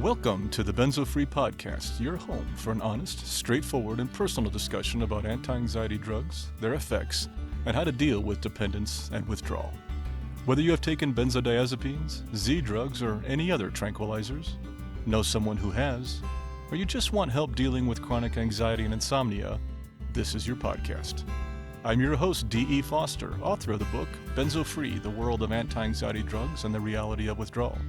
Welcome to the Benzo Free Podcast, your home for an honest, straightforward, and personal discussion about anti-anxiety drugs, their effects, and how to deal with dependence and withdrawal. Whether you have taken benzodiazepines, Z drugs, or any other tranquilizers, know someone who has, or you just want help dealing with chronic anxiety and insomnia, this is your podcast. I'm your host, D.E. Foster, author of the book, Benzo Free, The World of Anti-Anxiety Drugs and the Reality of Withdrawal.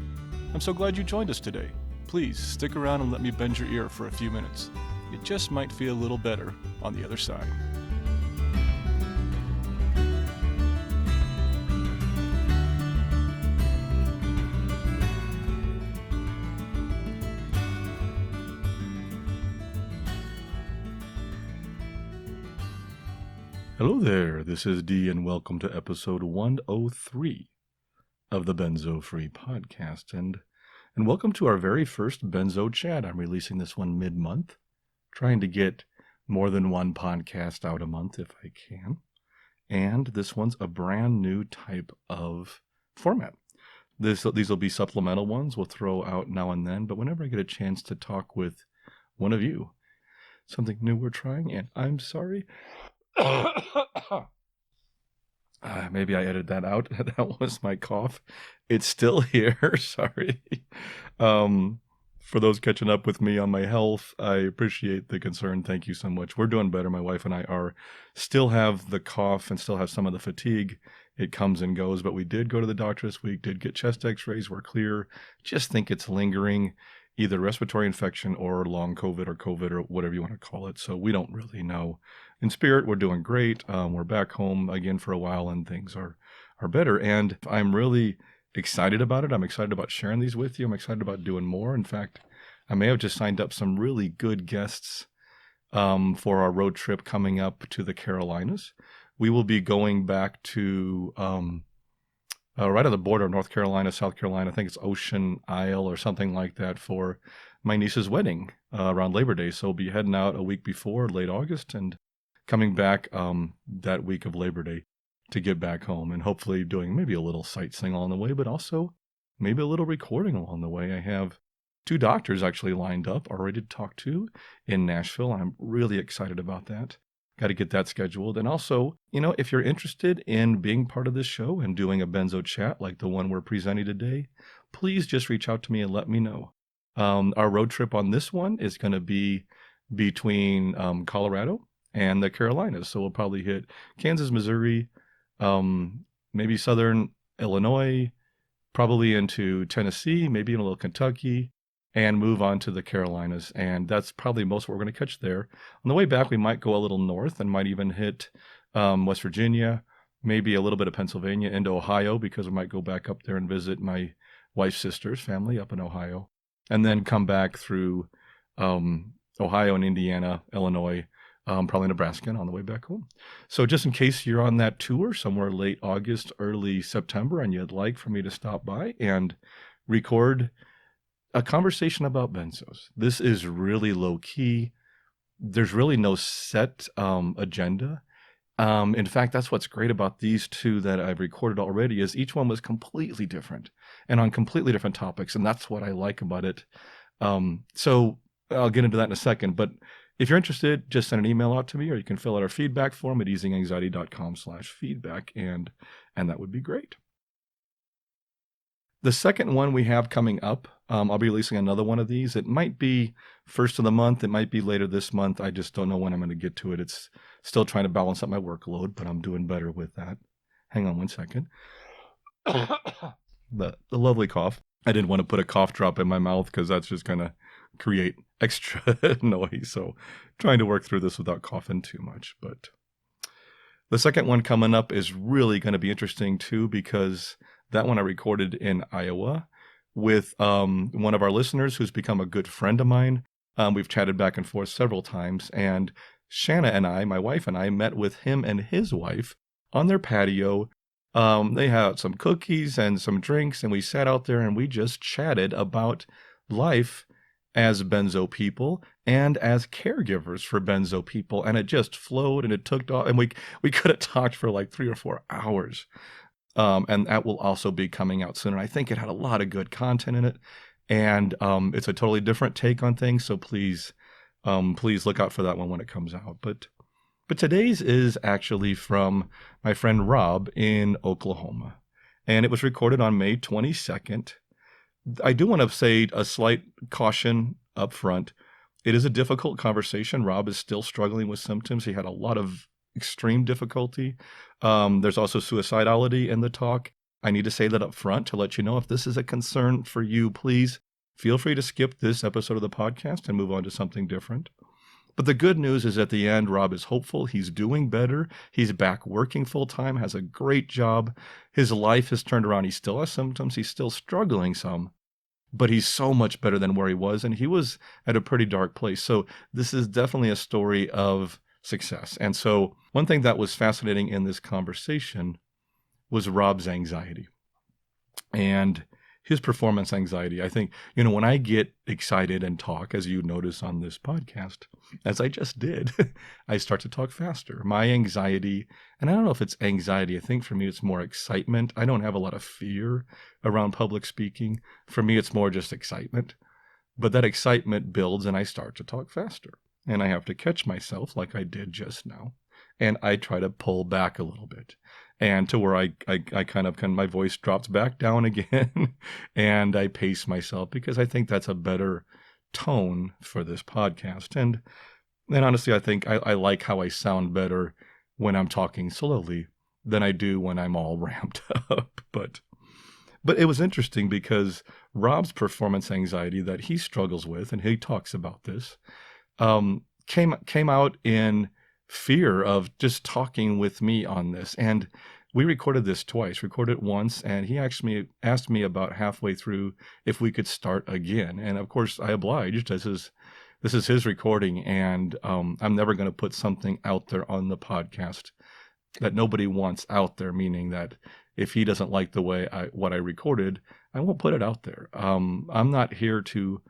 I'm so glad you joined us today. Please stick around and let me bend your ear for a few minutes. It just might feel a little better on the other side. Hello there, this is D and welcome to episode 103 of the Benzo Free Podcast. And welcome to our very first Benzo Chat. I'm releasing this one mid-month, trying to get more than one podcast out a month if I can. And this one's a brand new type of format. These will be supplemental ones we'll throw out now and then, but whenever I get a chance to talk with one of you, something new we're trying, and I'm sorry. Maybe I edited that out. That was my cough. It's still here. Sorry. For those catching up with me on my health, I appreciate the concern. Thank you so much. We're doing better. My wife and I still have the cough and still have some of the fatigue. It comes and goes, but we did go to the doctor this week, did get chest x-rays. We're clear. Just think it's lingering, either respiratory infection or long COVID or whatever you want to call it. So we don't really know. In spirit, we're doing great. We're back home again for a while and things are better. And I'm really excited about it. I'm excited about sharing these with you. I'm excited about doing more. In fact, I may have just signed up some really good guests for our road trip coming up to the Carolinas. We will be going back to right on the border of North Carolina, South Carolina. I think it's Ocean Isle or something like that for my niece's wedding around Labor Day. So we'll be heading out a week before, late August, and coming back that week of Labor Day to get back home and hopefully doing maybe a little sightseeing along the way, but also maybe a little recording along the way. I have 2 doctors actually lined up already to talk to in Nashville. I'm really excited about that. Got to get that scheduled. And also, if you're interested in being part of this show and doing a Benzo Chat like the one we're presenting today, please just reach out to me and let me know. Our road trip on this one is going to be between Colorado and the Carolinas. So we'll probably hit Kansas, Missouri, maybe southern Illinois, probably into Tennessee, maybe in a little Kentucky, and move on to the Carolinas. And that's probably most of what we're going to catch there. On the way back, we might go a little north and might even hit West Virginia, maybe a little bit of Pennsylvania into Ohio, because we might go back up there and visit my wife's sister's family up in Ohio, and then come back through Ohio and Indiana, Illinois, probably Nebraska on the way back home. So just in case you're on that tour somewhere late August, early September, and you'd like for me to stop by and record a conversation about benzos. This is really low key. There's really no set agenda. In fact, that's what's great about these 2 that I've recorded already is each one was completely different and on completely different topics. And that's what I like about it. So I'll get into that in a second, but if you're interested, just send an email out to me, or you can fill out our feedback form at easinganxiety.com/feedback, and that would be great. The second one we have coming up, I'll be releasing another one of these. It might be first of the month. It might be later this month. I just don't know when I'm going to get to it. It's still trying to balance up my workload, but I'm doing better with that. Hang on one second. The lovely cough. I didn't want to put a cough drop in my mouth because that's just going to create extra noise. So trying to work through this without coughing too much. But the second one coming up is really going to be interesting too, because that one I recorded in Iowa with one of our listeners who's become a good friend of mine. We've chatted back and forth several times, and Shanna and I, my wife and I, met with him and his wife on their patio. They had some cookies and some drinks, and we sat out there and we just chatted about life as benzo people and as caregivers for benzo people. And it just flowed and it took off, and we could have talked for like 3 or 4 hours. And that will also be coming out soon. And I think it had a lot of good content in it. And it's a totally different take on things. So please look out for that one when it comes out. But today's is actually from my friend Rob in Oklahoma. And it was recorded on May 22nd. I do want to say a slight caution up front. It is a difficult conversation. Rob is still struggling with symptoms. He had a lot of extreme difficulty. There's also suicidality in the talk. I need to say that up front to let you know if this is a concern for you, please feel free to skip this episode of the podcast and move on to something different. But the good news is at the end, Rob is hopeful. He's doing better. He's back working full time, has a great job. His life has turned around. He still has symptoms. He's still struggling some, but he's so much better than where he was. And he was at a pretty dark place. So this is definitely a story of success. And so one thing that was fascinating in this conversation was Rob's anxiety and his performance anxiety. I think, when I get excited and talk, as you notice on this podcast, as I just did, I start to talk faster. My anxiety, and I don't know if it's anxiety, I think for me it's more excitement. I don't have a lot of fear around public speaking. For me, it's more just excitement. But that excitement builds and I start to talk faster. And I have to catch myself like I did just now. And I try to pull back a little bit. And to where I kind of my voice drops back down again and I pace myself because I think that's a better tone for this podcast. And honestly, I think I like how I sound better when I'm talking slowly than I do when I'm all ramped up. But it was interesting because Rob's performance anxiety that he struggles with, and he talks about this, came out in fear of just talking with me on this. And we recorded this twice, recorded it once, and he actually asked me about halfway through if we could start again. And of course, I obliged. This is his recording, and I'm never going to put something out there on the podcast that nobody wants out there, meaning that if he doesn't like the way what I recorded, I won't put it out there. I'm not here to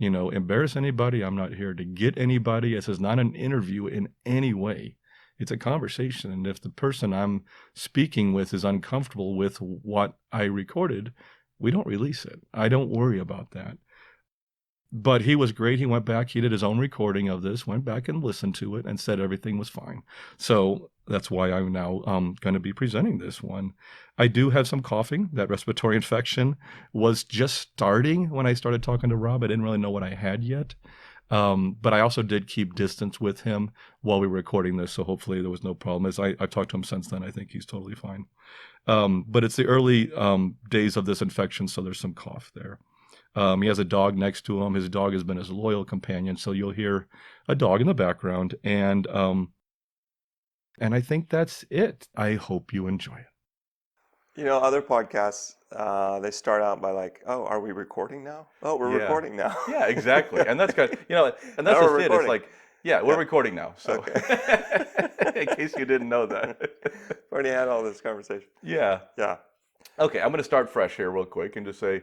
embarrass anybody. I'm not here to get anybody. This is not an interview in any way. It's a conversation. And if the person I'm speaking with is uncomfortable with what I recorded, we don't release it. I don't worry about that. But he was great. He went back, he did his own recording of this, went back and listened to it and said everything was fine. So that's why I'm now going to be presenting this one. I do have some coughing. That respiratory infection was just starting when I started talking to Rob. I didn't really know what I had yet. But I also did keep distance with him while we were recording this. So hopefully there was no problem. As I've talked to him since then, I think he's totally fine. But it's the early days of this infection, so there's some cough there. He has a dog next to him. His dog has been his loyal companion, so you'll hear a dog in the background. And I think that's it. I hope you enjoy it. Other podcasts, they start out by like, "Oh, are we recording now? Oh, we're Yeah. recording now." Yeah, exactly. And that's good. And that's Now just we're it. It's recording. like, yeah, we're Yeah. recording now. So Okay. in case you didn't know that. Already had all this conversation. Yeah. Yeah. Okay, I'm going to start fresh here real quick and just say,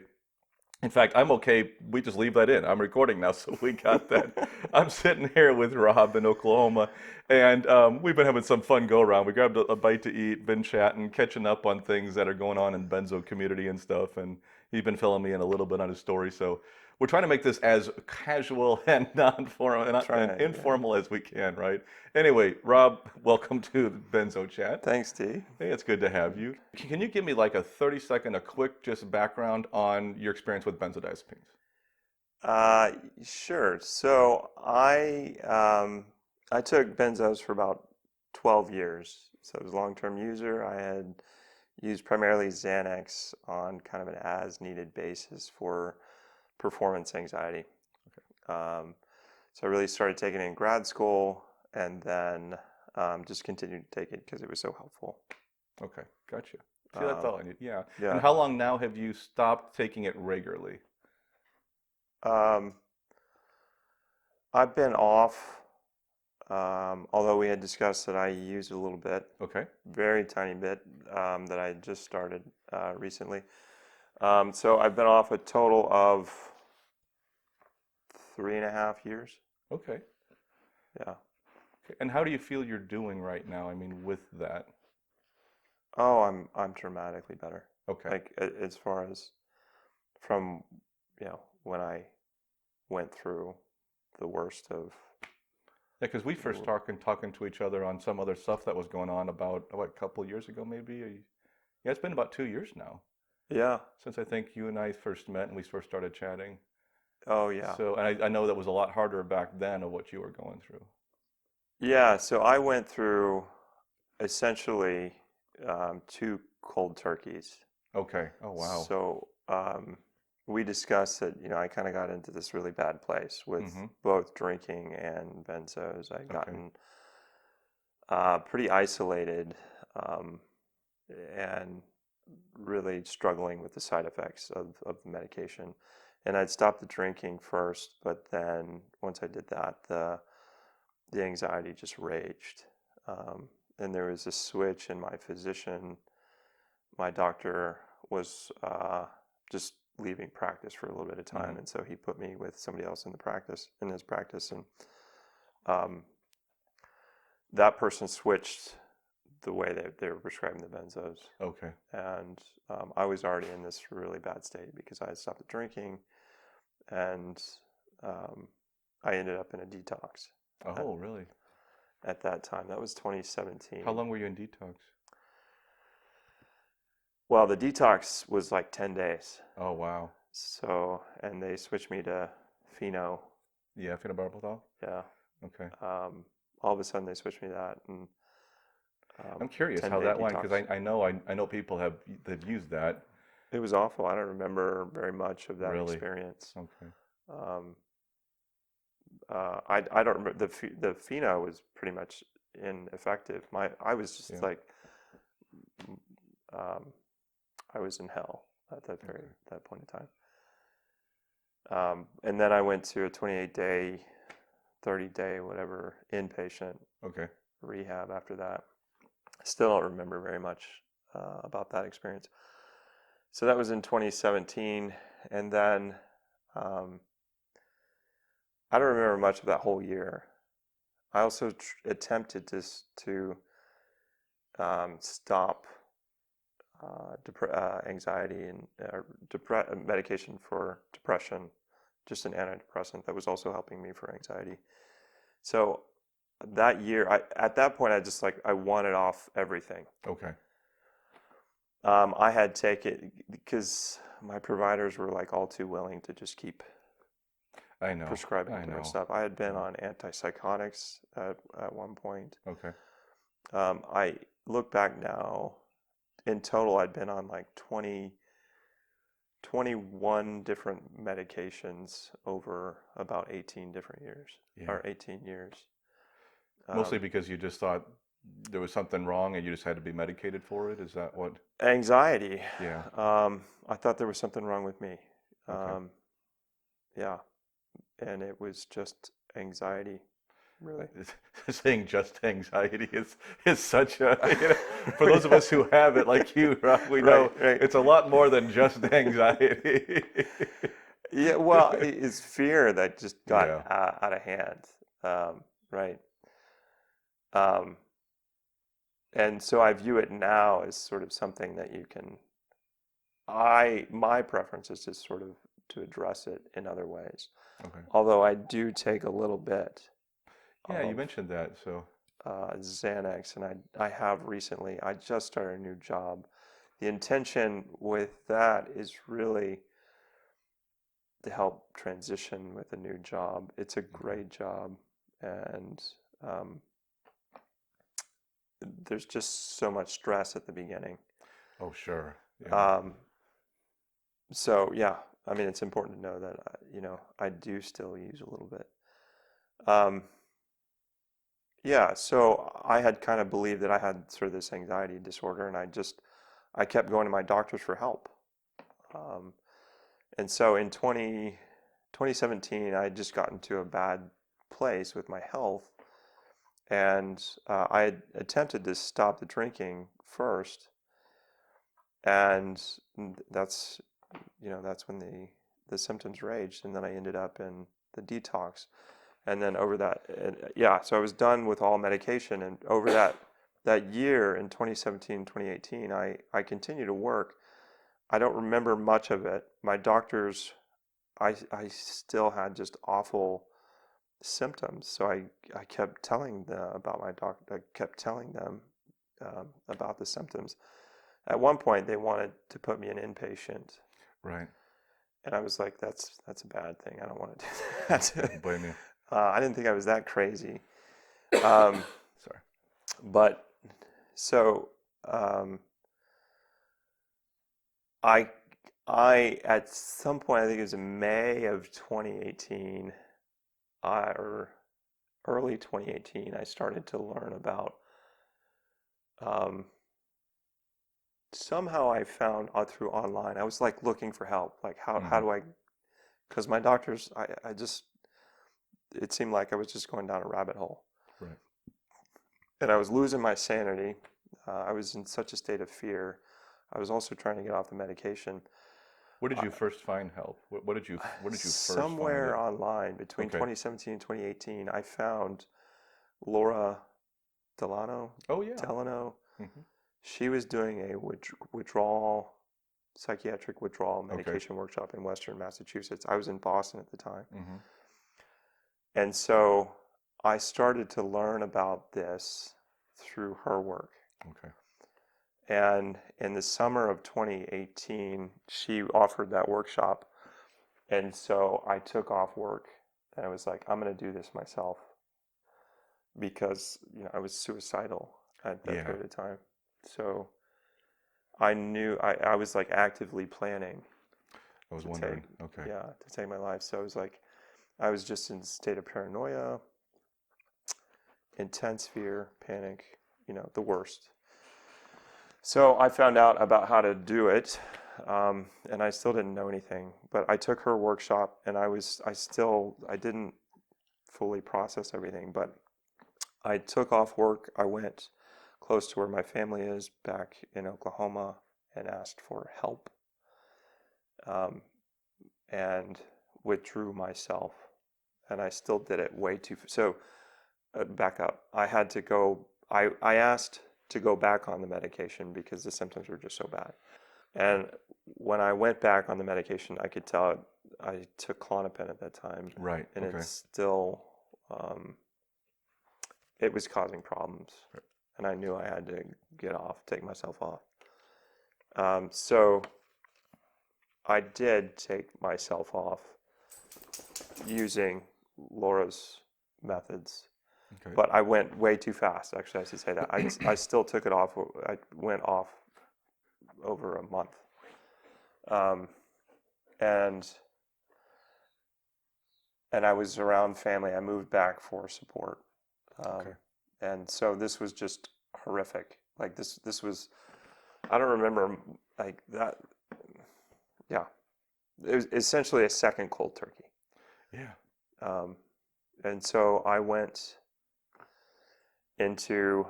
in fact, I'm okay. We just leave that in. I'm recording now, so we got that. I'm sitting here with Rob in Oklahoma, and we've been having some fun go-around. We grabbed a bite to eat, been chatting, catching up on things that are going on in Benzo community and stuff, and he's been filling me in a little bit on his story. So we're trying to make this as casual and non-formal and informal as we can, right? Anyway, Rob, welcome to Benzo Chat. Thanks, T. Hey, it's good to have you. Can you give me like a 30-second, a quick just background on your experience with benzodiazepines? Sure. So I took benzos for about 12 years. So I was a long-term user. I had used primarily Xanax on kind of an as-needed basis for performance anxiety. So I really started taking it in grad school and then just continued to take it because it was so helpful. Okay, gotcha. See, that's all I need. Yeah. Yeah. And how long now have you stopped taking it regularly? I've been off, although we had discussed that I used a little bit, Okay. very tiny bit, that I just started recently. So I've been off a total of 3.5 years. Okay. Yeah. Okay. And how do you feel you're doing right now? I mean, with that. Oh, I'm dramatically better. Okay. Like as far as from, when I went through the worst of Yeah, because we first talking to each other on some other stuff that was going on about what, a couple years ago, maybe. Yeah, it's been about 2 years now yeah. since I think you and I first met and we first started chatting. Oh yeah. So, and I know that was a lot harder back then of what you were going through. Yeah, so I went through essentially two cold turkeys. Okay. Oh, wow. So we discussed that, I kind of got into this really bad place with Mm-hmm. both drinking and benzos. I'd Okay. gotten pretty isolated um, and really struggling with the side effects of the medication. And I'd stopped the drinking first, but then once I did that, the anxiety just raged. And there was a switch in my physician. My doctor was just leaving practice for a little bit of time, Mm-hmm. and so he put me with somebody else in his practice, and um, that person switched the way they were prescribing the benzos. Okay. And I was already in this really bad state because I had stopped drinking, and um, I ended up in a detox at, Oh, really? at that time. That was 2017. How long were you in detox? Well, the detox was like 10 days. Oh, wow. So, and they switched me to pheno. Yeah, phenobarbital. Yeah. Okay. All of a sudden they switched me to that, and I'm curious how 10-day that went because detox. I know people they've used that. It was awful. I don't remember very much of that Really? experience. Okay. Um, I don't remember the pheno was pretty much ineffective. I was just Yeah. like um, I was in hell at Okay. that point in time. And then I went to a 28-day, 30-day, whatever, inpatient Okay. rehab after that. I still don't remember very much about that experience. So that was in 2017. And then um, I don't remember much of that whole year. I also attempted to stop anxiety and medication for depression, just an antidepressant that was also helping me for anxiety. So that year, at that point, I wanted off everything. Okay. I had taken because my providers were like all too willing to just keep I know. prescribing I different know. stuff. I had been Yeah. on antipsychotics at one point. Okay. I look back now, in total, I'd been on like 21 different medications over about 18 different years, Yeah. or 18 years. Mostly because you just thought there was something wrong and you just had to be medicated for it. Is that what? Anxiety. Yeah. I thought there was something wrong with me. Okay. Yeah, and it was just anxiety, really. Saying just anxiety is such a, for those of us who have it like you, Rob, we know Right. it's a lot more than just anxiety. Yeah, well, it's fear that just got Yeah. out of hand, right? Um, and so I view it now as sort of something that you can. My preference is just sort of to address it in other ways. Okay. Although I do take a little bit Yeah, you of mentioned that. So, Xanax, and I have recently. I just started a new job. The intention with that is really to help transition with a new job. It's a okay. great job, and um, there's just so much stress at the beginning. Oh, sure. Yeah. Um, so yeah, I mean, it's important to know that I do still use a little bit. Um, yeah, so I had kind of believed that I had sort of this anxiety disorder, and I kept going to my doctors for help. Um, and so in 2017, I had just gotten to a bad place with my health, and I had attempted to stop the drinking first, and that's when the symptoms raged, and then I ended up in the detox, and then over that, yeah, so I was done with all medication, and over that year in 2017, 2018, I continued to work. I don't remember much of it. My doctors I still had just awful symptoms. So I kept telling them about my doctor. I kept telling them about the symptoms. At one point, they wanted to put me in inpatient, Right. and I was like, "That's a bad thing. I don't want to do that." Yeah, don't blame you. I didn't think I was that crazy. Um, Sorry. but so um, I I at some point, I think it was in May of 2018, or early 2018, I started to learn about. Um, Somehow I found through online. I was like looking for help. Like how Hmm. do I? Because my doctors, I just it seemed like I was just going down a rabbit hole, Right. and I was losing my sanity. I was in such a state of fear. I was also trying to get off the medication. Where did Uh, you first find help? Where did you first find Somewhere it? online between Okay. 2017 and 2018, I found Laura Delano. Oh yeah. Delano. Hmm. She was doing a withdrawal, psychiatric withdrawal Okay. medication workshop in Western Massachusetts. I was in Boston at the time. Hmm. And so I started to learn about this through her work. Okay. And in the summer of 2018, she offered that workshop. And so I took off work and I was like, I'm going to do this myself because, I was suicidal at that Yeah. period of time. So I knew I was like actively planning I was to take, wondering. Okay. to take my life. So I was just in a state of paranoia, intense fear, panic, the worst. So I found out about how to do it, and I still didn't know anything. But I took her workshop, and I didn't fully process everything. But I took off work. I went close to where my family is back in Oklahoma and asked for help, um, and withdrew myself. And I still did it way too. So back up. I had to go. I asked to go back on the medication because the symptoms were just so bad. And when I went back on the medication, I could tell I took Klonopin at that time, Right. and Okay. it's still um, it was causing problems, and I knew I had to take myself off. So I did take myself off using Laura's methods, Okay. but I went way too fast. Actually, I should say that I still took it off. I went off over a month, um, and I was around family. I moved back for support, Okay. and so this was just horrific. Like this was. I don't remember like that. Yeah, it was essentially a second cold turkey. Yeah. Um, and so I went into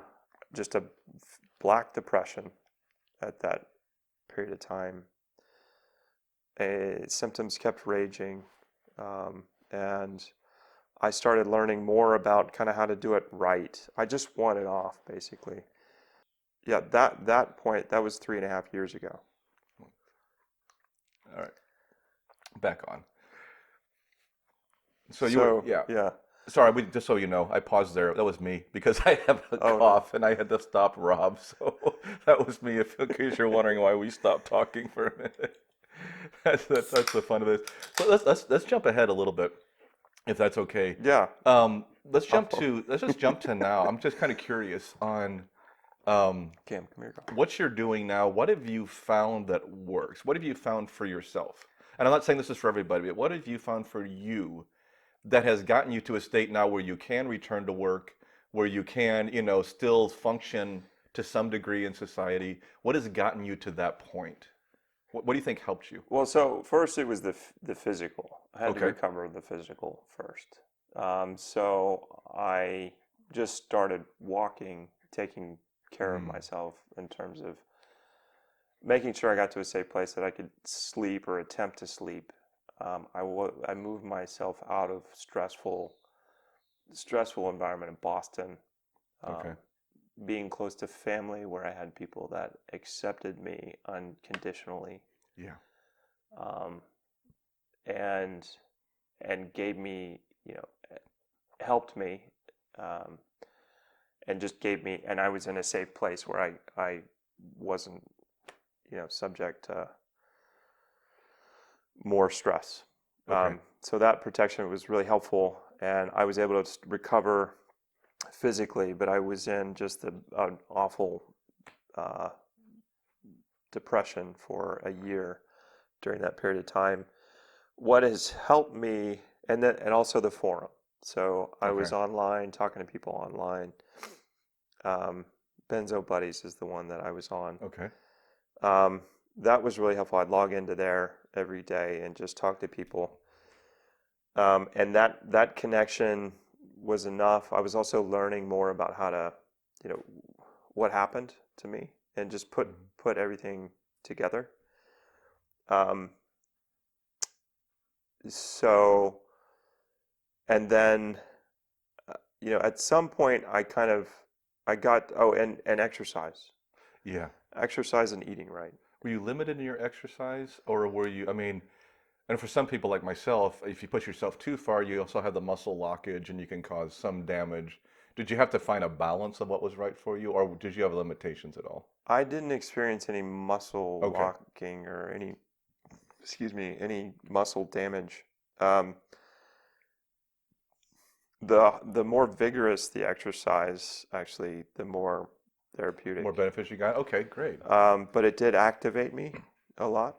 just a black depression at that period of time. Symptoms kept raging, and I started learning more about kind of how to do it right. I just wanted off, basically. Yeah, that point, that was 3.5 years ago. All right. Back on. So you were, So yeah. yeah. Sorry, just so you know, I paused there. That was me because I have a Oh no. cough and I had to stop Rob. So that was me. If in case you're wondering why we stopped talking for a minute, that's the fun of this. So let's jump ahead a little bit, if that's okay. Yeah. Up for Let's just jump to now. I'm just kind of curious on um, Cam, come here, girl. what you're doing now. What have you found that works? What have you found for yourself? And I'm not saying this is for everybody, but what have you found for you that has gotten you to a state now where you can return to work, where you can, still function to some degree in society? What has gotten you to that point? What do you think helped you? Well, so first it was the physical. I had to Okay. recover the physical first. So I just started walking, taking care of Mm, myself in terms of making sure I got to a safe place that I could sleep or attempt to sleep. I moved myself out of stressful environment in Boston, okay. um, being close to family where I had people that accepted me unconditionally. Yeah. Um, and gave me, you know, helped me, um, and just gave me, and I was in a safe place where I wasn't, you know, subject to more stress. Okay. So that protection was really helpful, and I was able to recover physically, but I was in just an awful uh, depression for a year during that period of time. What has helped me, and also the forum. So I Okay. was online talking to people online. Um, Benzo Buddies is the one that I was on. Okay. Um, that was really helpful. I'd log into there every day and just talk to people. And that connection was enough. I was also learning more about how to, you know, what happened to me, and just Mhm. put everything together. Um, so, and then, you know, at some point I got, oh, and Yeah. exercise and eating right. Were you limited in your exercise, or were you? I mean, and for some people like myself, if you push yourself too far, you also have the muscle lockage, and you can cause some damage. Did you have to find a balance of what was right for you, or did you have limitations at all? I didn't experience any muscle Okay. locking or any, excuse me, any muscle damage. Um, the more vigorous the exercise, actually, the more More therapeutic. benefits you got? Okay, great. But it did activate me a lot.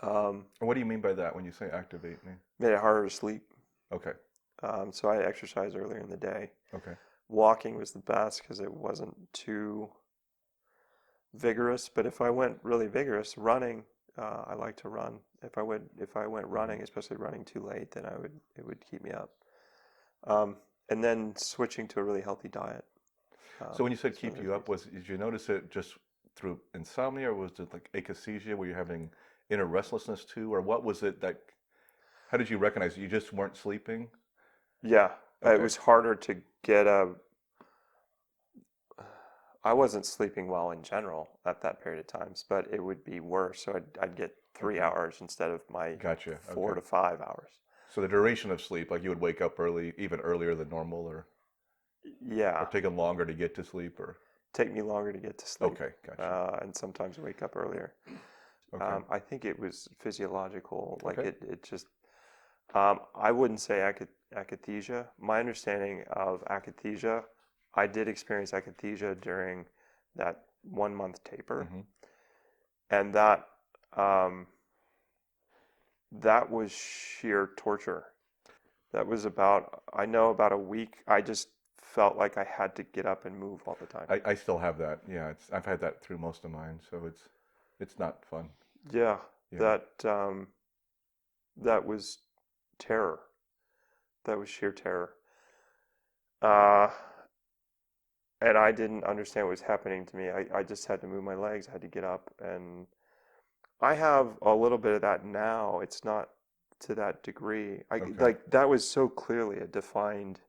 Um, And what do you mean by that when you say activate me? Made it harder to sleep. Okay. So I exercised earlier in the day. Okay. Walking was the best because it wasn't too vigorous. But if I went really vigorous, running, I like to run. If I went Hmm. running, especially running too late, then it would keep me up. Um, and then switching to a really healthy diet. So when you said It's one keep of you those up, things. did you notice it just through insomnia, or was it like akathisia where you're having inner restlessness too, or what was it that? How did you recognize it? You just weren't sleeping? Yeah, it Okay. was harder to get a. I wasn't sleeping well in general at that period of times, but it would be worse. So I'd get 3 Okay. hours instead of my Gotcha. four Okay. to 5 hours. So the duration of sleep, like you would wake up early, even earlier than normal, or Yeah, taking longer to get to sleep, or take me longer to get to sleep, okay, gotcha. and sometimes wake up earlier. Okay. I think it was physiological. Like Okay. it just. I wouldn't say akathisia. My understanding of akathisia, I did experience akathisia during that 1 month taper, Hmm. and um, that was sheer torture. That was about, I know, about a week. I just felt like I had to get up and move all the time. I still have that. Yeah, I've had that through most of mine, so it's not fun. Yeah, Yeah. that was terror. That was sheer terror. Uh, and I didn't understand what was happening to me. I just had to move my legs. I had to get up, and I have a little bit of that now. It's not to that degree. I Okay. like that was so clearly a defined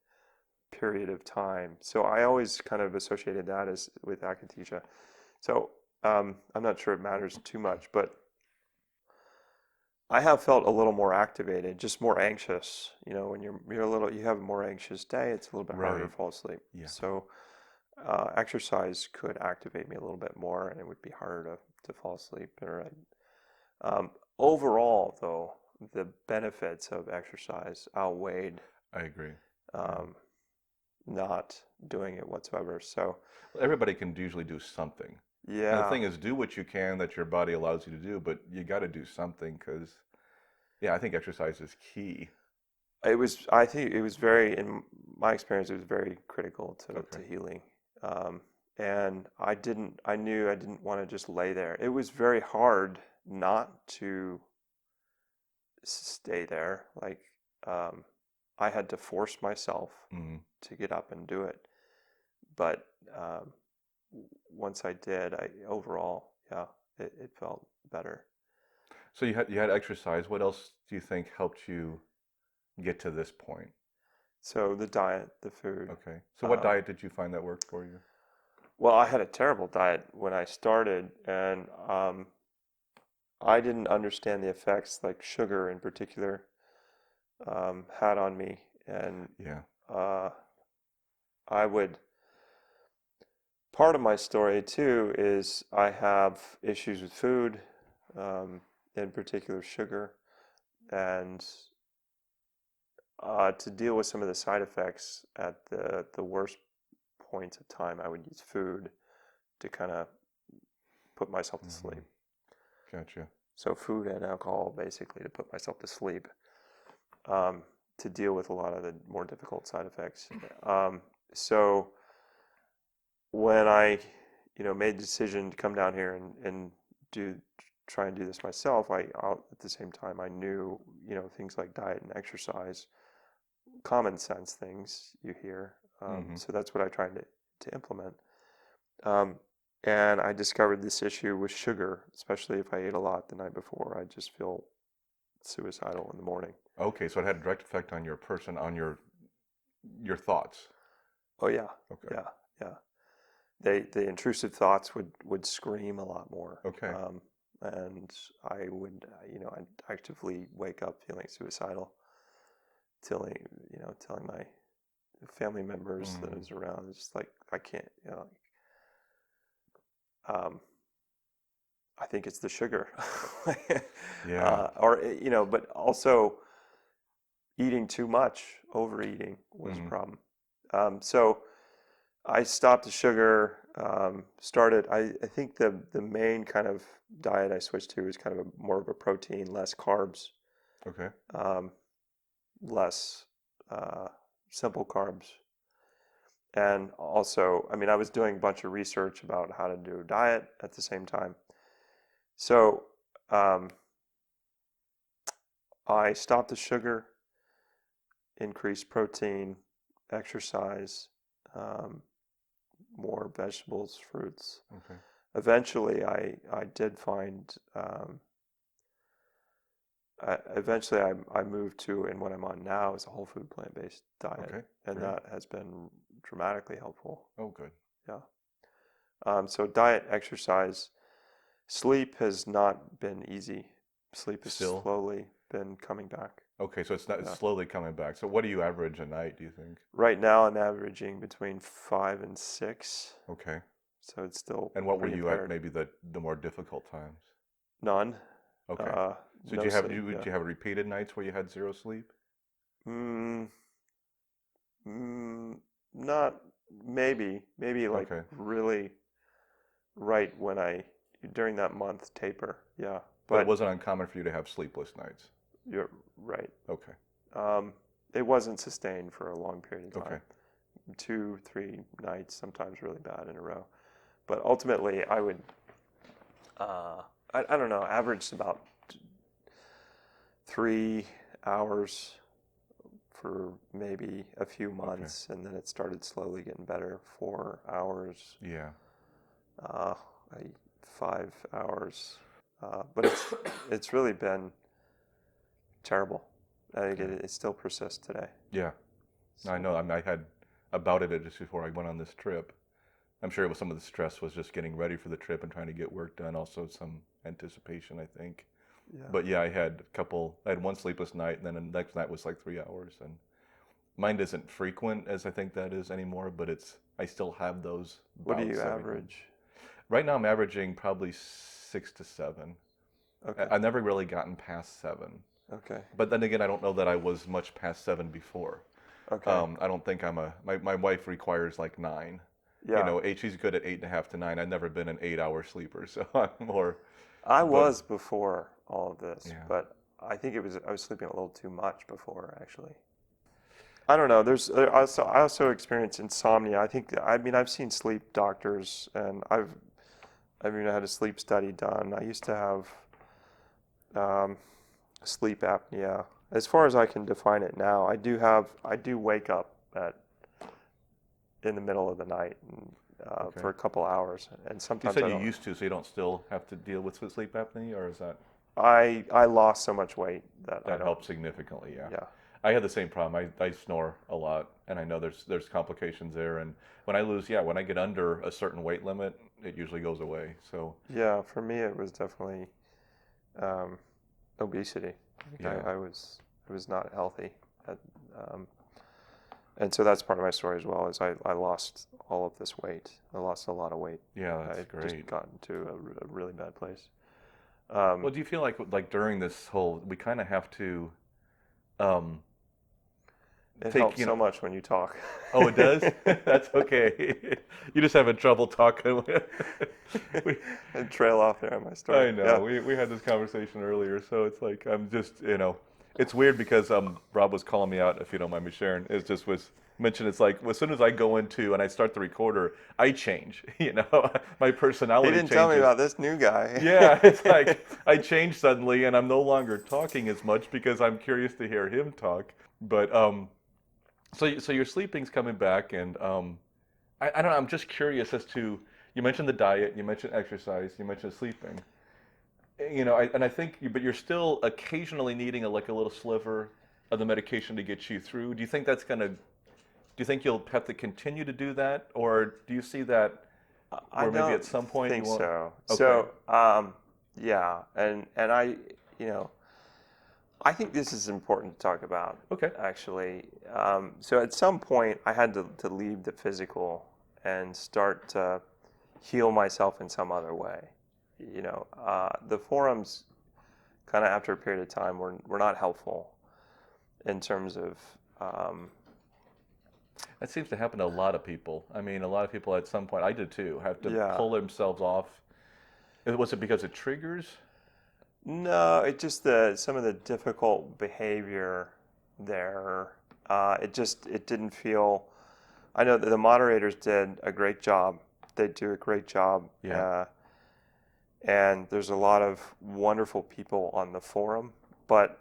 period of time. So I always kind of associated that as with akathisia. So I'm not sure it matters too much, but I have felt a little more activated, just more anxious. You know, when you're a little, you have a more anxious day, it's a little bit harder to Right. fall asleep. Yeah. So exercise could activate me a little bit more, and it would be harder to fall asleep. Overall, though, the benefits of exercise outweighed I agree. Yeah. um, not doing it whatsoever. So Well, everybody can usually do something. And the yeah, thing is, do what you can that your body allows you to do, but you got to do something because, yeah, I think exercise is key. it was. I think it was very, in my experience, it was very critical Okay. to healing. Um, and I didn't. I knew I didn't want to just lay there. It was very hard not to stay there. Like um, I had to force myself Hmm. to get up and do it. But once I did, I overall, yeah, it felt better. So you had exercise. What else do you think helped you get to this point? So the diet, the food. Okay. So what Um, diet did you find that worked for you? well, I had a terrible diet when I started, and I didn't understand the effects like sugar in particular had on me, and Yeah. uh, I would. Part of my story too is I have issues with food, in particular sugar, and to deal with some of the side effects at the worst points of time, I would use food to kind of put myself to Hmm. sleep. Gotcha. So food and alcohol basically to put myself to sleep, um, to deal with a lot of the more difficult side effects. So when I, made the decision to come down here and do try and do this myself, at the same time I knew, things like diet and exercise, common sense things you hear. Hmm. So that's what I tried to implement. Um, and I discovered this issue with sugar, especially if I ate a lot the night before. I just feel suicidal in the morning. Okay, so it had a direct effect on your person, on your thoughts. Oh yeah, Okay. yeah, yeah. The intrusive thoughts would scream a lot more, Okay. and I would, I'd actively wake up feeling suicidal, telling telling my family members that I Mm. was around, it's just like I can't, um, I think it's the sugar, Yeah. or but also eating too much, overeating was a Hmm. problem. So I stopped the sugar. Started. I think the main kind of diet I switched to is kind of more of a protein, less carbs, Okay. um, less uh, simple carbs, and also, I mean, I was doing a bunch of research about how to do diet at the same time. So um, I stopped the sugar, increased protein, exercise, um, more vegetables, fruits. Okay. Eventually, I did find. Eventually, I moved to, and what I'm on now is a whole food plant-based diet, Okay. and Great. that has been dramatically helpful. Oh, good. Yeah. So diet, exercise, sleep has not been easy. Sleep has Still. slowly been coming back. Okay, so it's Yeah. slowly coming back. So what do you average a night, do you think? Right now, I'm averaging between 5 and 6, Okay. so it's still And what were pretty you at impaired. maybe the more difficult times? None. Okay. Uh, So did no you have sleep. did Yeah. you have repeated nights where you had zero sleep? Mm, not maybe like Okay. really right when I during that month taper. Yeah, But it but wasn't uncommon for you to have sleepless nights. you're right. Okay. Um, it wasn't sustained for a long period of time. Okay. 2, 3 nights, sometimes really bad in a row. But ultimately, I would, uh, I don't know, averaged about 3 hours for maybe a few Okay. months, and then it started slowly getting better. 4 hours, Yeah. uh, 5 hours, but it's really been terrible. I think Yeah. it still persists today. Yeah. I So know. I mean, I had about it just before I went on this trip. I'm sure it was some of the stress was just getting ready for the trip and trying to get work done. Also some anticipation, I think. yeah, But yeah, I had one sleepless night, and then the next night was like 3 hours. And mine isn't frequent as I think that is anymore, but I still have those what do you bouts every now and then. average? Right now I'm averaging probably 6 to 7. Okay, I've never really gotten past 7. okay, But then again, I don't know that I was much past 7 before. okay. I don't think my wife requires like 9. Yeah, She's good at 8.5 to 9. I've never been an 8 hour sleeper, so I'm more, I but was before all of this, yeah. but I think I was sleeping a little too much before actually. I don't know. I also experience insomnia. I mean I've seen sleep doctors, and I've even had a sleep study done. I used to have um, sleep apnea. As far as I can define it now, I do wake up in the middle of the night, and, Okay. for a couple hours, and You sometimes said I you don't. used to, so you don't still have to deal with sleep apnea, or is I lost so much weight that I that don't. helps significantly? Yeah. Yeah, I had the same problem. I snore a lot, and I know there's complications there. And when I get under a certain weight limit, it usually goes away. So yeah. For me, it was definitely um, obesity. I think Yeah. I was not healthy, at, um, and so that's part of my story as well. Is I lost all of this weight. I lost a lot of weight. Yeah, I that's just great. got into a really bad place. Well, do you feel like during this whole, we kind of have to um, It take, helps so much when you talk. oh, it does? That's okay. You just having trouble talking. we, And trail off there on my story. I know. Yeah. We had this conversation earlier, so it's like I'm just, it's weird because Rob was calling me out, if you don't mind me sharing. It just was mentioned. It's like as soon as I go into and I start the recorder, I change. My He personality didn't tell me changes. about this new guy. Yeah, it's like I change suddenly, and I'm no longer talking as much because I'm curious to hear him talk. But so your sleeping's coming back, and I don't know. I'm just curious as to, you mentioned the diet, you mentioned exercise, you mentioned sleeping. And I think, but you're still occasionally needing like a little sliver of the medication to get you through. Do you think that's gonna? Do you think you'll have to continue to do that, or do you see that I where maybe at don't some point you think won't? so. Okay. So, yeah, and you know, I think this is important to talk about, Okay. actually. So at some point, I had to leave the physical and start to heal myself in some other way. The forums, kind of after a period of time, were not helpful in terms of, um, That seems to happen to a lot of people. I mean, a lot of people at some point, I did too, have to yeah. pull themselves off. Was it because of triggers? No, it just some of the difficult behavior there. It didn't feel. I know that the moderators did a great job. They do a great job, Yeah. and there's a lot of wonderful people on the forum. But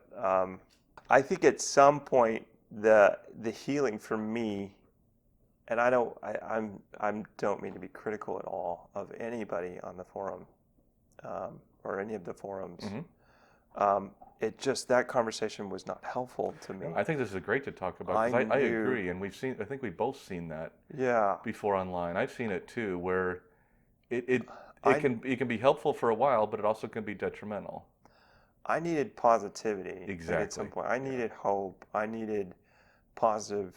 I think at some point the healing for me, and I don't mean to be critical at all of anybody on the forum, or any of the forums. Hmm. It just, that conversation was not helpful to No, me. I think this is great to talk about I because I knew, agree, and I think we've both seen that yeah, before online. I've seen it too, where it it I it can be helpful for a while, but it also can be detrimental. I needed positivity. Like at some Exactly. point, I Yeah. needed hope. I needed positive,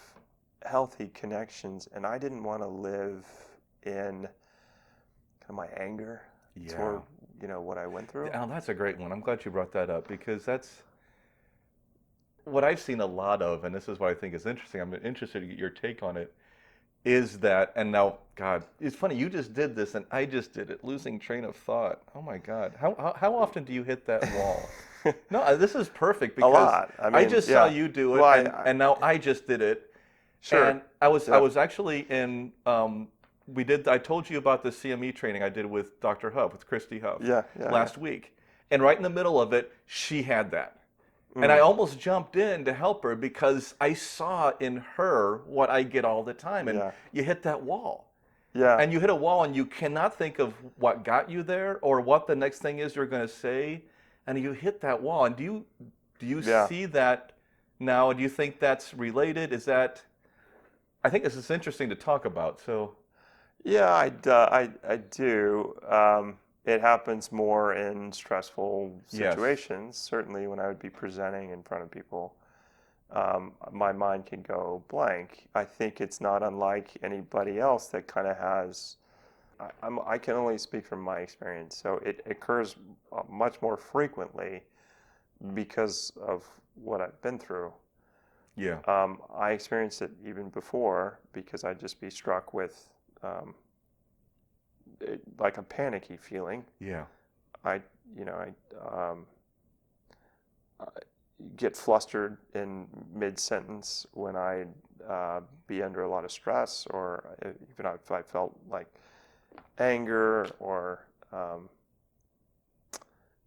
healthy connections, and I didn't want to live in kind of my anger Yeah. toward what I went through. Oh, that's a great one. I'm glad you brought that up because that's what I've seen a lot of, and this is what I think is interesting. I'm interested to get your take on it. Is that, and now, God, it's funny, you just did this and I just did it, losing train of thought. Oh my God. How often do you hit that wall? No, this is perfect A because lot. I I mean, just saw yeah. you do Well, it, and now I just did it. sure. And I Yeah. was actually in, I told you about the CME training I did with Dr. Huff, with Christy Huff Yeah. Yeah. Yeah. last week. And right in the middle of it, she had that. And I Mm, almost jumped in to help her because I saw in her what I get all the time. And yeah. you hit that wall. Yeah. And you hit a wall and you cannot think of what got you there or what the next thing is you're going to say. And you hit that wall. And do you Yeah. see that now? Do you think that's related? Is that, I think this is interesting to talk about. So, Yeah, I do. It happens more in stressful yes. situations. Certainly, when I would be presenting in front of people, my mind can go blank. I think it's not unlike anybody else that kind of has. I can only speak from my experience, so it occurs much more frequently because of what I've been through. Yeah. I experienced it even before because I'd just be struck with um, like a panicky feeling. Yeah. I, you know, I get flustered in mid-sentence when I be under a lot of stress, or even if I felt like anger, or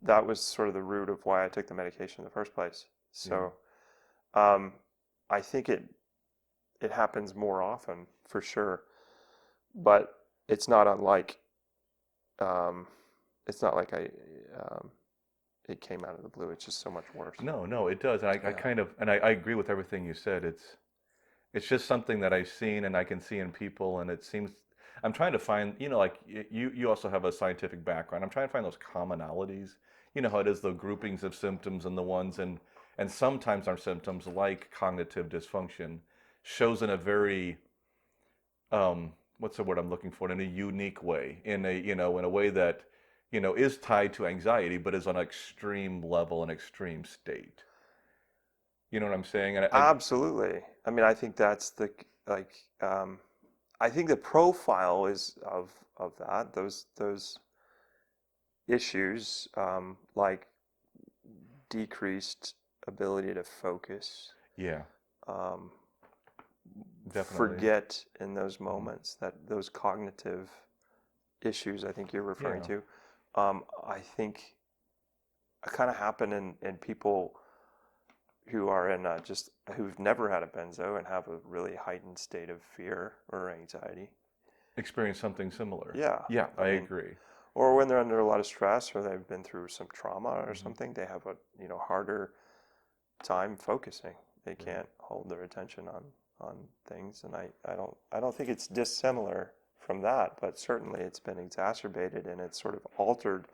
that was sort of the root of why I took the medication in the first place. Yeah. So I think it happens more often for sure, but it's not unlike um, it's not like um, it came out of the blue. It's just so much worse. No, no, it does. And I Yeah. kind of, and I agree with everything you said. It's just something that I've seen and I can see in people, and it seems I'm trying to find, like you also have a scientific background. I'm trying to find those commonalities. you know how it is, the groupings of symptoms and the ones, and sometimes our symptoms, like cognitive dysfunction, shows in a very, what's the word I'm looking for, in a unique way, in a, you know, in a way that, you know, is tied to anxiety, but is on an extreme level, an extreme state. You know what I'm saying? And Absolutely. I mean, I think that's the like I think the profile is of that those issues like decreased ability to focus, yeah, um, definitely. forget in those Mhm. moments, that those cognitive issues I think you're referring Yeah. to, I think kind of happen in people who are in just who've never had a benzo and have a really heightened state of fear or anxiety. Experience something similar. Yeah, Yeah, I I mean, agree. or when they're under a lot of stress or they've been through some trauma or Hmm. something, they have a harder time focusing. They Right. can't hold their attention on things, and I don't think it's dissimilar from that, but certainly it's been exacerbated and it's sort of altered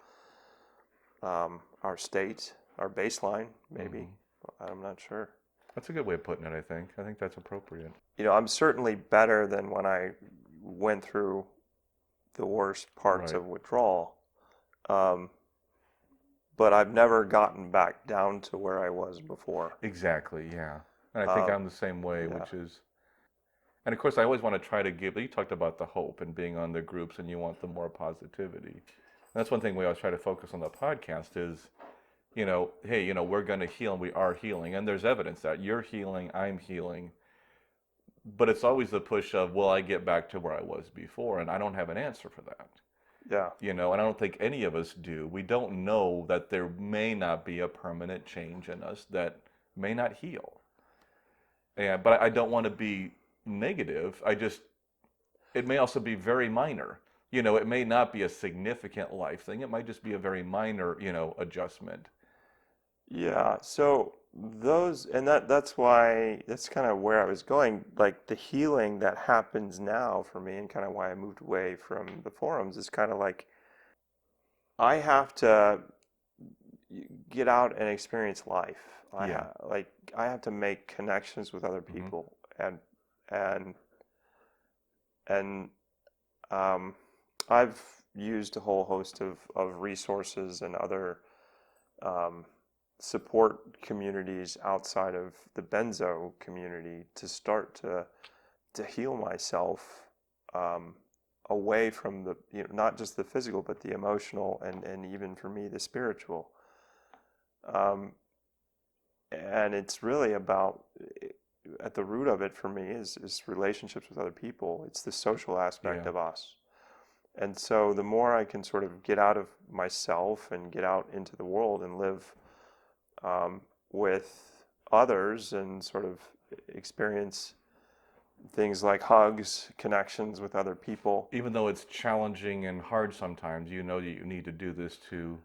our state, our baseline, maybe. Hmm. I'm not sure. That's a good way of putting it, I think. I think that's appropriate. I'm certainly better than when I went through the worst parts Right. of withdrawal. Um, but I've never gotten back down to where I was before. Exactly, yeah. And I think Um, I'm the same way, yeah, which is, and of course, I always want to try to give, you talked about the hope and being on the groups and you want the more positivity. And that's one thing we always try to focus on the podcast is, you know, hey, you know, we're going to heal and we are healing. And there's evidence that you're healing, I'm healing. But it's always the push of, will I get back to where I was before? And I don't have an answer for that. yeah, You know, and I don't think any of us do. We don't know that there may not be a permanent change in us that may not heal. And but I don't want to be negative. I just, it may also be very minor. You know, it may not be a significant life thing. It might just be a very minor, you know, adjustment. yeah. So those, and that's why that's kind of where I was going. Like the healing that happens now for me, and kind of why I moved away from the forums is kind of like I have to get out and experience life. Yeah. I have to make connections with other Hmm. people and and um, I've used a whole host of resources and other um, support communities outside of the benzo community to start to heal myself um, away from the not just the physical but the emotional and even for me the spiritual. Um, and it's really about at the root of it for me is relationships with other people. It's the social aspect Yeah. of us. And so the more I can sort of get out of myself and get out into the world and live with others and sort of experience things like hugs, connections with other people. Even though it's challenging and hard sometimes, you know that you need to do this to,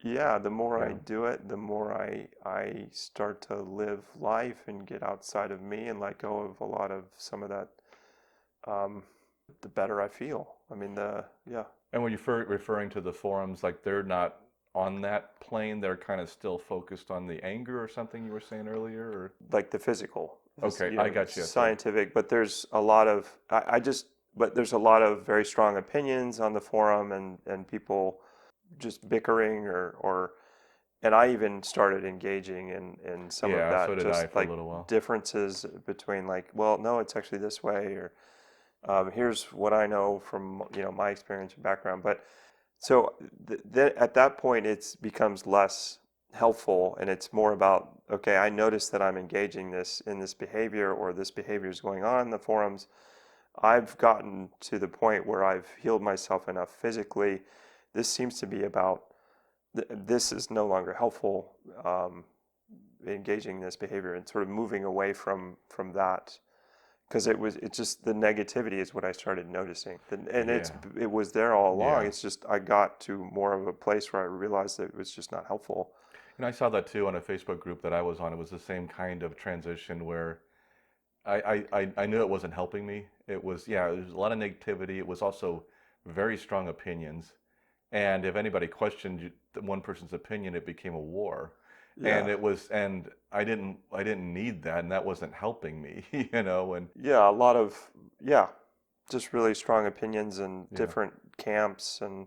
Yeah, the more I yeah. do it, the more I start to live life and get outside of me and let go of a lot of some of that. Um, the better I feel. I mean, yeah, And when you're referring to the forums, like they're not on that plane, they're kind of still focused on the anger or something you were saying earlier, or like the physical, okay, I got you. So scientific. But there's a lot of but there's a lot of very strong opinions on the forum and people just bickering and I even started engaging in some of yeah, so that, did I just for a like little while. differences between like, well, no, it's actually this way, or here's what I know from my experience and background. But so at that point, it becomes less helpful, and it's more about okay, I notice that I'm engaging this in this behavior, or this behavior is going on in the forums. I've gotten to the point where I've healed myself enough physically. This seems to be about this is no longer helpful. Engaging in this behavior and sort of moving away from that because it's just the negativity is what I started noticing, and Yeah, it was there all along. yeah. It's just I got to more of a place where I realized that it was just not helpful. And I saw that too on a Facebook group that I was on. It was the same kind of transition where I knew it wasn't helping me. It was, yeah, there was a lot of negativity. It was also very strong opinions. and if anybody questioned one person's opinion, it became a war. And Yeah. it was, and I didn't need that, and that wasn't helping me, you know. And Yeah, a lot of, yeah, just really strong opinions and yeah, different camps, and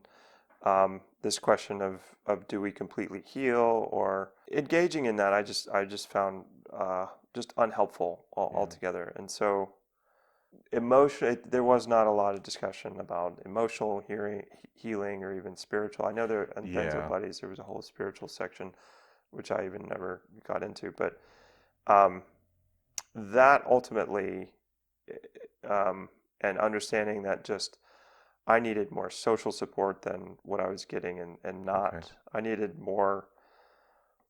this question of do we completely heal, or engaging in that, I just found just unhelpful yeah, altogether. And so there was not a lot of discussion about emotional healing or even spiritual. I know there in Benzo yeah, Buddies there was a whole spiritual section, which I even never got into, but um, that ultimately, um, and understanding that just I needed more social support than what I was getting, and okay, not, I needed more,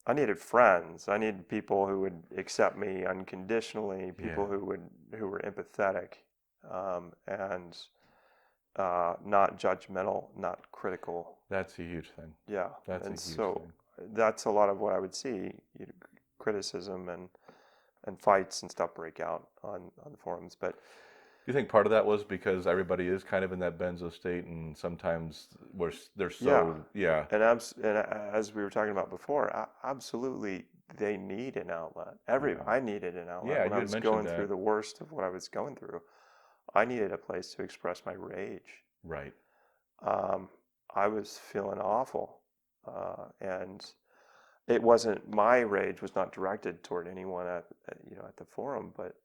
I needed friends. I needed people who would accept me unconditionally, yeah. people who were empathetic, and not judgmental, not critical. That's a huge thing. Yeah, That's a and huge so thing. that's a lot of what I would see. Criticism and fights and stuff break out on the forums. But Do you think part of that was because everybody is kind of in that benzo state, and sometimes they're yeah, so, yeah, and as we were talking about before, absolutely, they need an outlet. yeah, I needed an outlet yeah. when I You had was mentioned going through that, the worst of what I was going through. I needed a place to express my rage. right? Um, I was feeling awful, and it wasn't, my rage was not directed toward anyone at the forum, but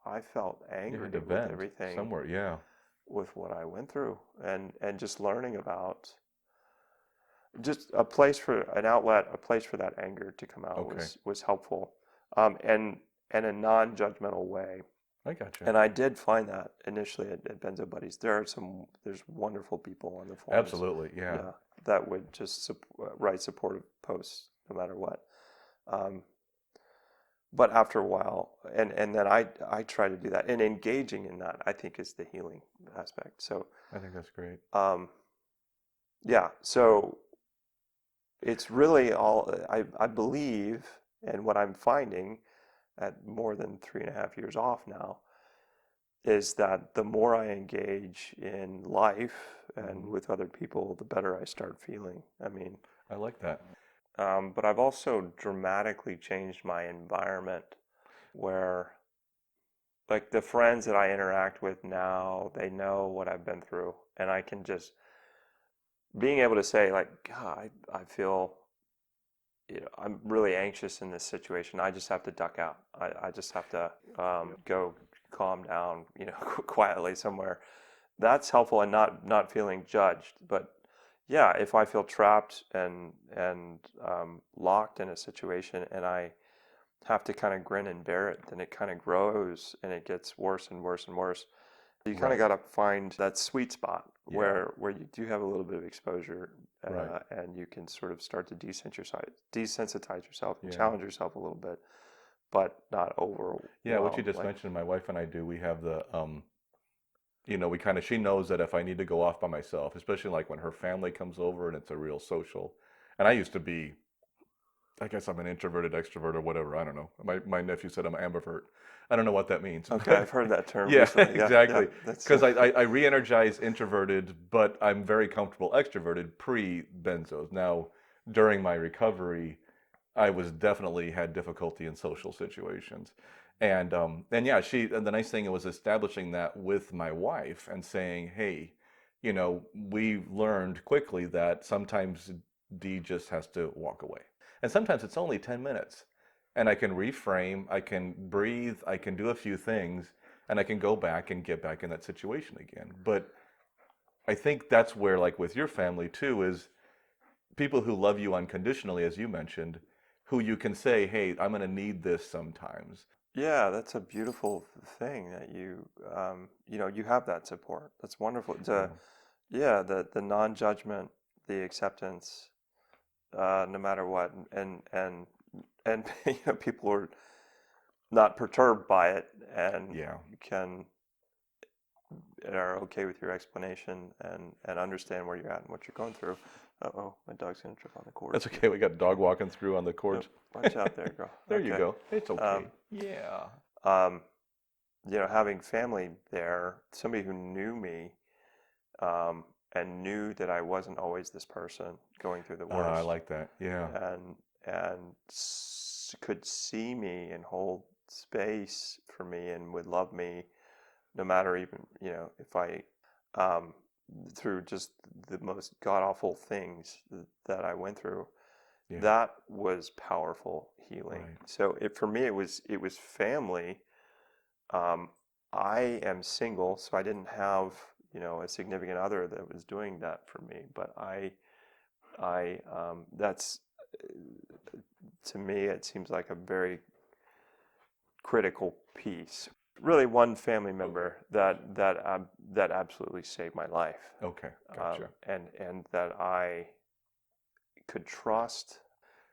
I felt You had to angry with vent everything, somewhere, yeah. with what I went through, and just learning about just a place for an outlet, a place for that anger to come out Okay, was helpful, and a non-judgmental way. I gotcha. And I did find that initially at Benzo Buddies. There's wonderful people on the forums, Absolutely, yeah. yeah, that would just write supportive posts no matter what. Um, but after a while, and then I try to do that, and engaging in that, I think, is the healing aspect. So I think that's great. um, yeah, so it's really all, I believe, and what I'm finding at more than 3.5 years off now, is that the more I engage in life and Hmm. with other people, the better I start feeling. I mean, I like that. but I've also dramatically changed my environment, where, like, the friends that I interact with now, they know what I've been through, and I can just, being able to say, like, God, I feel, I'm really anxious in this situation. I just have to duck out. I just have to go calm down, quietly somewhere. That's helpful, and not feeling judged. But yeah, if I feel trapped and locked in a situation, and I have to kind of grin and bear it, then it kind of grows and it gets worse and worse and worse. You kind of Right. got to find that sweet spot Yeah. where you do have a little bit of exposure, Right. and you can sort of start to desensitize yourself and Yeah. challenge yourself a little bit, but not Yeah. What you overwhelm. just Like, mentioned, my wife and I do. We have the we kind of, she knows that if I need to go off by myself, especially like when her family comes over and it's a real social. And I used to be, I guess I'm an introverted extrovert or whatever. I don't know. My nephew said I'm an ambivert. I don't know what that means, okay, but I've heard that term yeah, recently. Yeah, yeah, exactly. that's Because I re-energize introverted, but I'm very comfortable extroverted pre-benzos. Now, during my recovery, I was definitely had difficulty in social situations. And yeah, and the nice thing was establishing that with my wife and saying, hey, we learned quickly that sometimes D just has to walk away. And sometimes it's only 10 minutes. And I can reframe, I can breathe, I can do a few things, and I can go back and get back in that situation again. But I think that's where, like with your family too, is people who love you unconditionally, as you mentioned, who you can say, hey, I'm going to need this sometimes. yeah, that's a beautiful thing that you have that support. That's wonderful. Yeah. Yeah, the non-judgment, the acceptance, no matter what, and people are not perturbed by it, and Yeah. can and are okay with your explanation, and understand where you're at and what you're going through. Uh-oh, my dog's gonna trip on the cord. That's okay. We got a dog walking through on the Yep, cords. watch out there, girl. There you Okay. go. It's Um, okay. Yeah. um, having family there, somebody who knew me, and knew that I wasn't always this person going through the I worst, like that. Yeah. and could see me and hold space for me and would love me no matter even, if I um, through just the most god awful things that I went through. Yeah. That was powerful healing. Right. So for me it was family. Um, I am single, so I didn't have, a significant other that was doing that for me. But that's to me, it seems like a very critical piece. Really, one family member that absolutely saved my life, Okay. Gotcha. and that I could trust.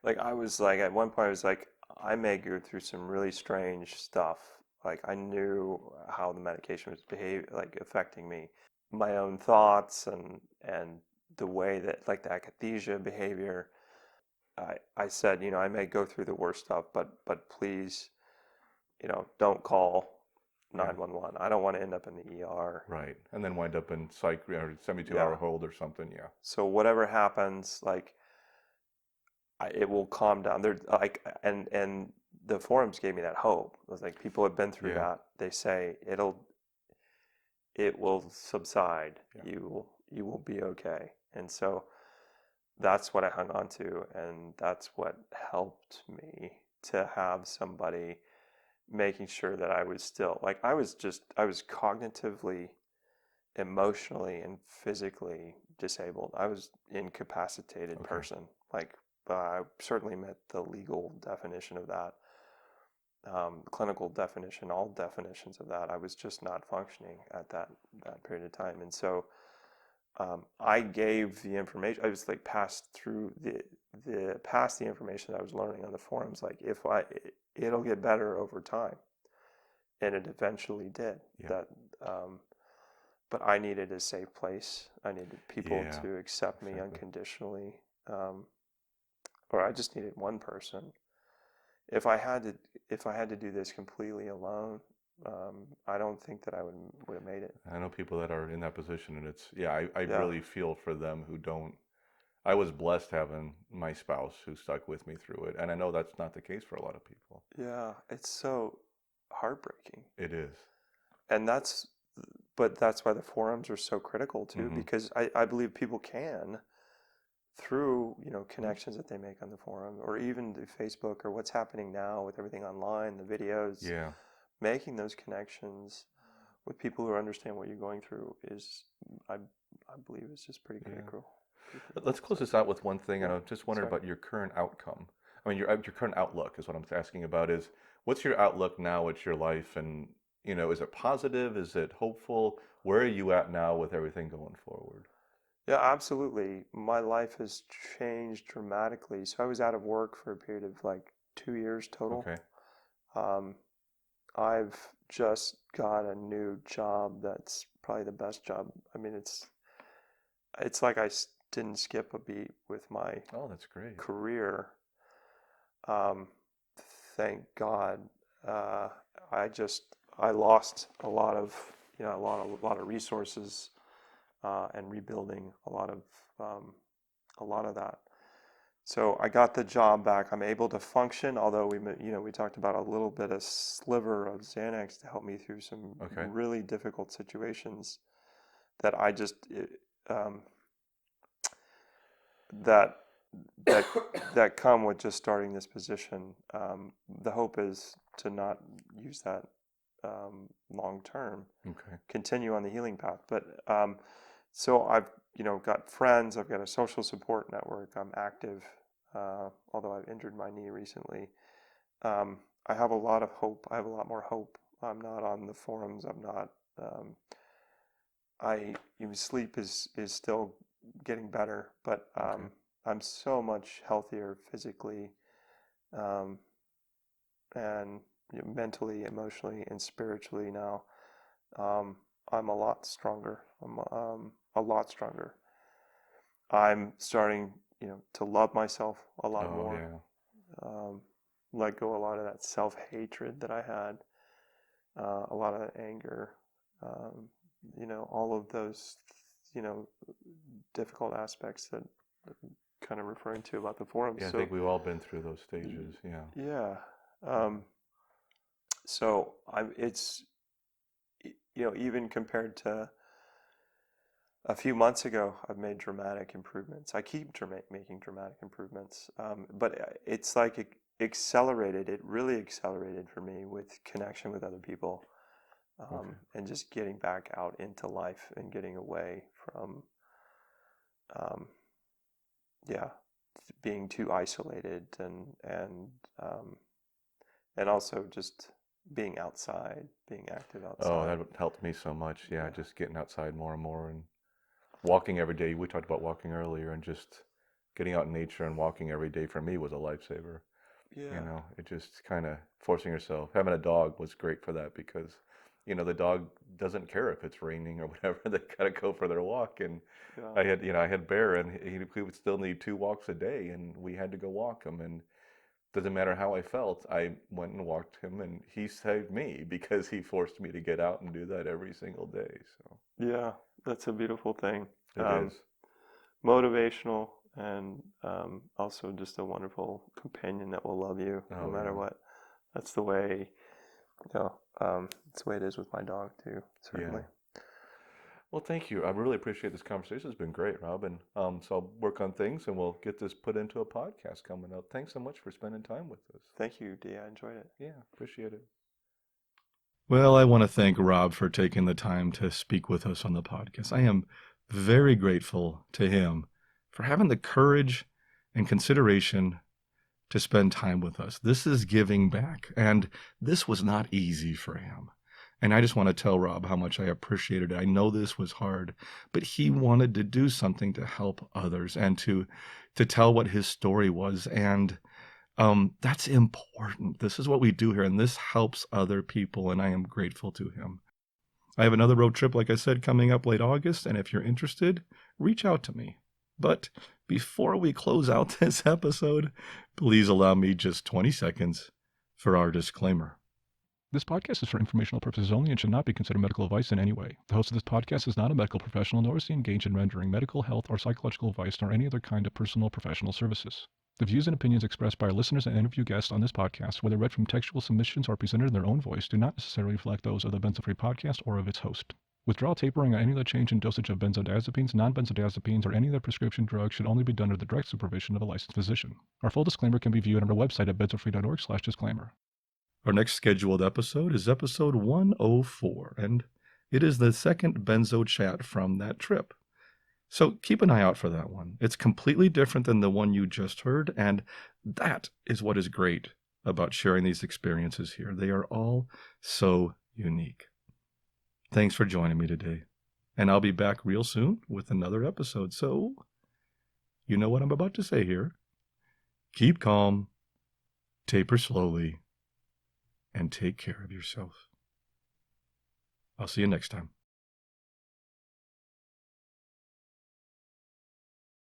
Like I was like at one point I was like I may go through some really strange stuff. Like I knew how the medication was affecting me, my own thoughts and the way that like the akathisia behavior. I said, I may go through the worst stuff, but please, don't call Yeah. 911. I don't want to end up in the ER. Right. And then wind up in psych or 72-hour Yeah. hold or something. Yeah. So whatever happens, like it will calm down. They're like, and the forums gave me that hope. It was like people have been through Yeah. that. They say it will subside. Yeah. You will be okay. And so that's what I hung on to, and that's what helped me to have somebody making sure that I was still like I was cognitively, emotionally, and physically disabled. I was incapacitated Okay. person. Like I certainly met the legal definition of that, clinical definition, all definitions of that. I was just not functioning at that period of time, and so I gave the information. I was like passed through the information that I was learning on the forums. Like it'll get better over time, and it eventually did. Yeah. That, but I needed a safe place. I needed people Yeah. to accept me Exactly. unconditionally, or I just needed one person. If I had to do this completely alone, I don't think that I would have made it. I know people that are in that position, and it's, yeah, I Yeah, really feel for them who don't. I was blessed having my spouse who stuck with me through it, and I know that's not the case for a lot of people. yeah, it's so heartbreaking, It is. and but that's why the forums are so critical too, Mm-hmm. because I believe people can through connections that they make on the forum or even through Facebook or what's happening now with everything online, the videos, Yeah. making those connections with people who understand what you're going through is, I believe, is just pretty Yeah. critical. Let's close So, this out with one thing, and yeah, I just wondered sorry. about your current outcome. I mean, your current outlook is what I'm asking about. Is what's your outlook now? What's your life, and is it positive? Is it hopeful? Where are you at now with everything going forward? Yeah, absolutely. My life has changed dramatically. So I was out of work for a period of like 2 years total. Okay. Um, I've just got a new job that's probably the best job. I mean, it's like didn't skip a beat with my Oh, that's great. career. Um, thank God. Uh, I lost a lot of a lot of resources and rebuilding a lot of that. So I got the job back. I'm able to function, although we talked about a little bit of sliver of Xanax to help me through some Okay. really difficult situations that I just um, that that that come with just starting this position. The hope is to not use that long term, Okay. continue on the healing path. But so I've got friends. I've got a social support network. I'm active, although I've injured my knee recently. I have a lot of hope. I have a lot more hope. I'm not on the forums. I'm not. Sleep is still getting better, but Okay. I'm so much healthier physically, um, and mentally, emotionally, and spiritually now. Um, I'm a lot stronger. I'm a lot stronger. I'm starting, to love myself a lot Oh more. yeah. Um, let go a lot of that self-hatred that I had, a lot of that anger, all of those difficult aspects that I'm kind of referring to about the forums. Yeah, I So think we've all been through those stages. Yeah. yeah, so it's even compared to a few months ago, I've made dramatic improvements. I keep making dramatic improvements, but it's like it accelerated. It really accelerated for me with connection with other people, Okay. and just getting back out into life and getting away from, um, yeah, being too isolated and also just being outside, being active Oh, outside. that helped me so much. Yeah, Yeah, just getting outside more and more and walking every day. We talked about walking earlier, and just getting out in nature and walking every day for me was a lifesaver. yeah, It just kind of forcing yourself. Having a dog was great for that because, the dog doesn't care if it's raining or whatever. They gotta go for their walk. And yeah, I had Bear, and he would still need 2 walks a day, and we had to go walk him. And doesn't matter how I felt, I went and walked him, and he saved me because he forced me to get out and do that every single day. So yeah. That's a beautiful thing. it is. Motivational and also just a wonderful companion that will love you no Oh matter yeah, what. That's the way, that's the way it is with my dog too, yeah. certainly. Well, thank you. I really appreciate this conversation. It's been great, Robin. So I'll work on things, and we'll get this put into a podcast coming up. Thanks so much for spending time with us. Thank you, Dee. I enjoyed it. Yeah, appreciate it. Well, I want to thank Rob for taking the time to speak with us on the podcast. I am very grateful to him for having the courage and consideration to spend time with us. This is giving back, and this was not easy for him. And I just want to tell Rob how much I appreciated it. I know this was hard, but he wanted to do something to help others and to tell what his story was. And that's important. This is what we do here, and this helps other people, and I am grateful to him. I have another road trip, like I said, coming up late August, and if you're interested, reach out to me. But before we close out this episode, please allow me just 20 seconds for our disclaimer. This podcast is for informational purposes only and should not be considered medical advice in any way. The host of this podcast is not a medical professional, nor is he engaged in rendering medical, health, or psychological advice, nor any other kind of personal or professional services. The views and opinions expressed by our listeners and interview guests on this podcast, whether read from textual submissions or presented in their own voice, do not necessarily reflect those of the Benzo Free podcast or of its host. Withdrawal, tapering, or any other change in dosage of benzodiazepines, non-benzodiazepines, or any other prescription drug should only be done under the direct supervision of a licensed physician. Our full disclaimer can be viewed on our website at benzofree.org/disclaimer. Our next scheduled episode is episode 104, and it is the second Benzo Chat from that trip. So keep an eye out for that one. It's completely different than the one you just heard, and that is what is great about sharing these experiences here. They are all so unique. Thanks for joining me today, and I'll be back real soon with another episode. So, you know what I'm about to say here. Keep calm, taper slowly, and take care of yourself. I'll see you next time.